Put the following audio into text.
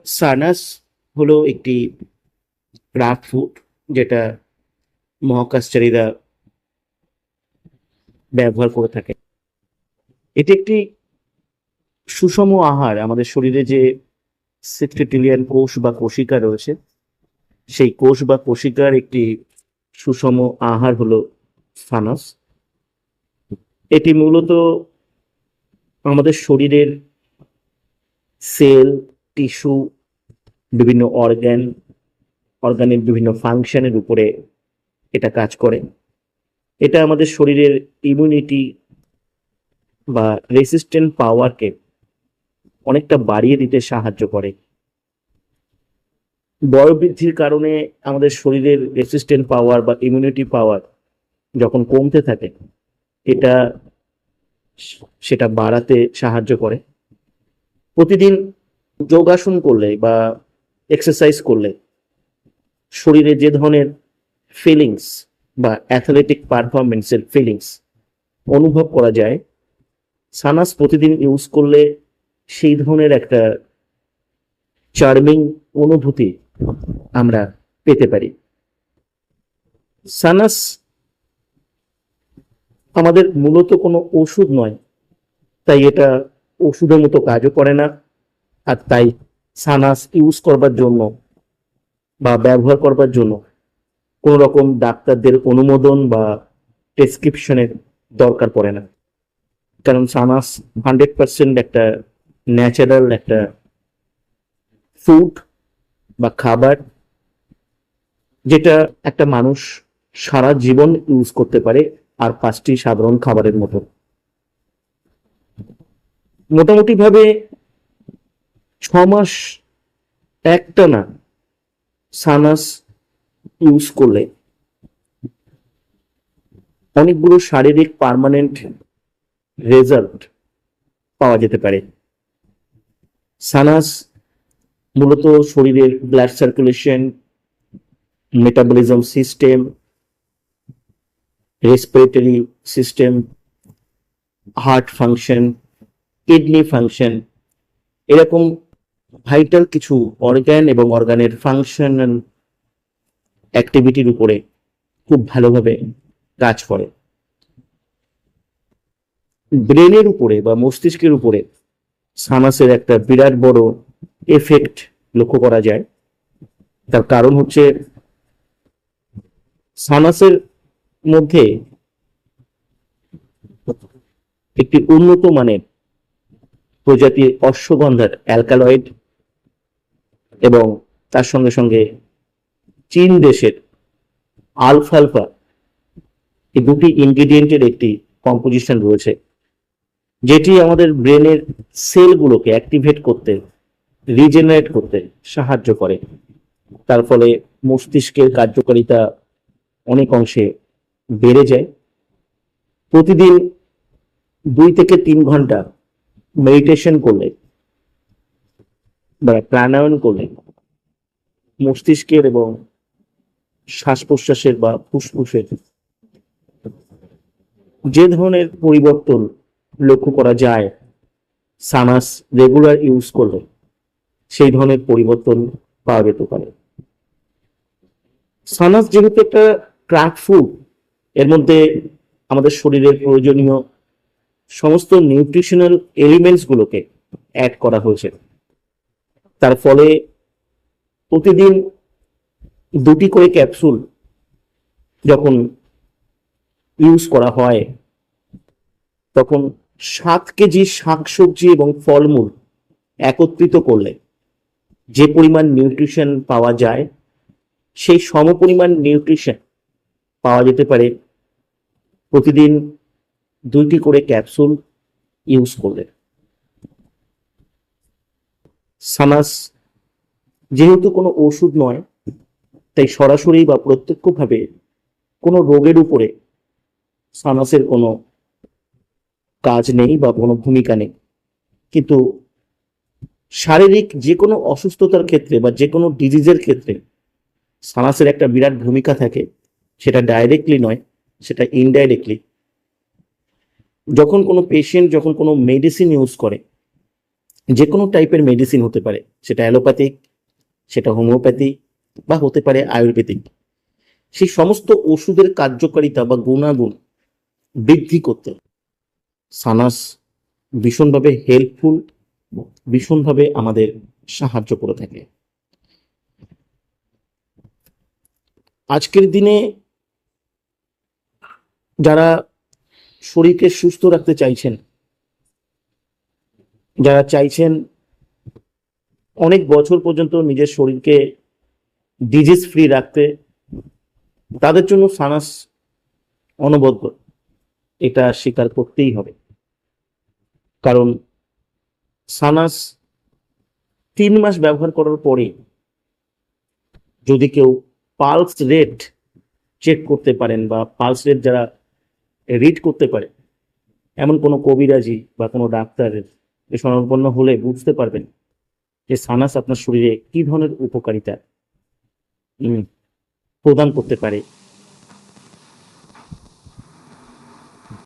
সানাস হলো একটি craft food যেটা মহাকাশচারীরা ব্যবহার করে থাকে। এটি একটি সুষম আহার। আমাদের শরীরে যে 60 ট্রিলিয়ন কোষ বা কোশিকা রয়েছে, সেই কোষ বা কোশিকার একটি সুষম আহার হলো সানাস। এটি মূলত আমাদের শরীরের সেল, টিস্যু, বিভিন্ন অর্গানের বিভিন্ন ফাংশনের উপরে এটা কাজ করে। এটা আমাদের শরীরের ইমিউনিটি বা রেসিস্ট্যান্ট পাওয়ারকে অনেকটা বাড়িয়ে দিতে সাহায্য করে। বয়োবৃদ্ধির কারণে আমাদের শরীরের রেসিস্ট্যান্ট পাওয়ার বা ইমিউনিটি পাওয়ার যখন কমতে থাকে, এটা সেটা বাড়াতে সাহায্য করে। প্রতিদিন যোগাসন করলে বা এক্সারসাইজ করলে শরীরে যে ধরনের ফিলিংস বা অ্যাথলেটিক পারফরমেন্সের ফিলিংস অনুভব করা যায়, সানাস প্রতিদিন ইউজ করলে সেই ধরনের একটা চার্মিং অনুভূতি আমরা পেতে পারি। সানাস আমাদের মূলত কোনো ওষুধ নয়, তাই এটা ওষুধের মতো কাজও করে না। আর তাই সানাস ইউজ করবার জন্য বা ব্যবহার করবার জন্য কোনো রকম ডাক্তারদের অনুমোদন বা প্রেসক্রিপশনের দরকার পড়ে না। কারণ সানাস 100% একটা ন্যাচারাল একটা ফুড বা খাবার, যেটা একটা মানুষ সারা জীবন ইউজ করতে পারে। আর 5টি সাধারণ খাবারের মতো মোটামুটি ভাবে 6 মাস একটানা সানাস ইউজ করলে অনেকগুলো শারীরিক পার্মানেন্ট রেজাল্ট পাওয়া যেতে পারে। সানাস মূলত শরীরের blood circulation, metabolism system, respiratory system, heart function, kidney function, এরকম ভাইটাল কিছু অর্গান এবং অর্গানের ফাংশনাল অ্যাক্টিভিটির উপরে খুব ভালোভাবে কাজ করে। ব্রেনের উপরে বা মস্তিষ্কের উপরে সানাসের একটা বিরাট বড় এফেক্ট লক্ষ্য করা যায়। তার কারণ হচ্ছে সানাসের মধ্যে একটি উন্নত মানের প্রজাতির অশ্বগন্ধার অ্যালকালয়েড এবং তার সঙ্গে সঙ্গে চীন দেশের আলফালফা, এই দুটি ইনগ্রিডিয়েন্টের একটি কম্পোজিশন রয়েছে, যেটি আমাদের ব্রেনের সেলগুলোকে অ্যাক্টিভেট করতে, রিজেনারেট করতে সাহায্য করে। তার ফলে মস্তিষ্কের কার্যকারিতা অনেক অংশে বেড়ে যায়। প্রতিদিন 2 থেকে 3 ঘন্টা মেডিটেশন করলে বা প্রাণায়াম করলে মস্তিষ্কের এবং শ্বাস প্রশ্বাসের বা ফুসফুসের যে ধরনের পরিবর্তন লক্ষ্য করা যায়, সানাস রেগুলার ইউজ করলে সেই ধরনের পরিবর্তন পাওয়া যেতে পারে। সানাস যেহেতু একটা ক্রাফট ফুড, এর মধ্যে আমাদের শরীরের প্রয়োজনীয় সমস্ত নিউট্রিশনাল এলিমেন্টস গুলোকে অ্যাড করা হয়েছে। তার ফলে প্রতিদিন 2টি করে ক্যাপসুল যখন ইউজ করা হয়, তখন 7 কেজি শাকসবজি এবং ফলমূল একত্রিত করলে যে পরিমাণ নিউট্রিশন পাওয়া যায়, সেই সমপরিমাণ নিউট্রিশন পাওয়া যেতে পারে প্রতিদিন 2টি করে ক্যাপসুল ইউজ করলে। সানাস যেহেতু কোনো ওষুধ নয়, তাই সরাসরি বা প্রত্যক্ষভাবে কোনো রোগের উপরে সানাসের কোনো কাজ নেই বা কোনো ভূমিকা নেই। কিন্তু শারীরিক যে কোনো অসুস্থতার ক্ষেত্রে বা যে কোনো ডিজিজের ক্ষেত্রে সানাসের একটা বিরাট ভূমিকা থাকে। সেটা ডাইরেক্টলি নয়, সেটা ইনডাইরেক্টলি। যখন কোনো পেশেন্ট যখন কোনো মেডিসিন ইউজ করে, যে কোনো টাইপের মেডিসিন হতে পারে, সেটা অ্যালোপ্যাথিক, সেটা হোমিওপ্যাথি, বা হতে পারে আয়ুর্বেদিক। সেই সমস্ত ওষুধের কার্যকারিতা বা গুণাগুণ বৃদ্ধি করতে সানাস ভীষণভাবে হেল্পফুল, ভীষণভাবে আমাদের সাহায্য করে থাকে। আজকের দিনে যারা শরীরকে সুস্থ রাখতে চাইছেন, যারা চাইছেন অনেক বছর পর্যন্ত নিজের শরীরকে ডিজিজ ফ্রি রাখতে, তাদের জন্য সানাস অনবদ্য, এটা স্বীকার করতেই হবে। কারণ সানাস 3 মাস ব্যবহার করার পরে যদি কেউ পালস রেট চেক করতে পারেন, বা পালস রেট যারা রিড করতে পারে, এমন কোনো কবিরাজি বা কোনো ডাক্তারের শরণাপন্ন হলে বুঝতে পারবেন যে সানাস আপনার শরীরে কি ধরনের উপকারিতা প্রদান করতে পারে।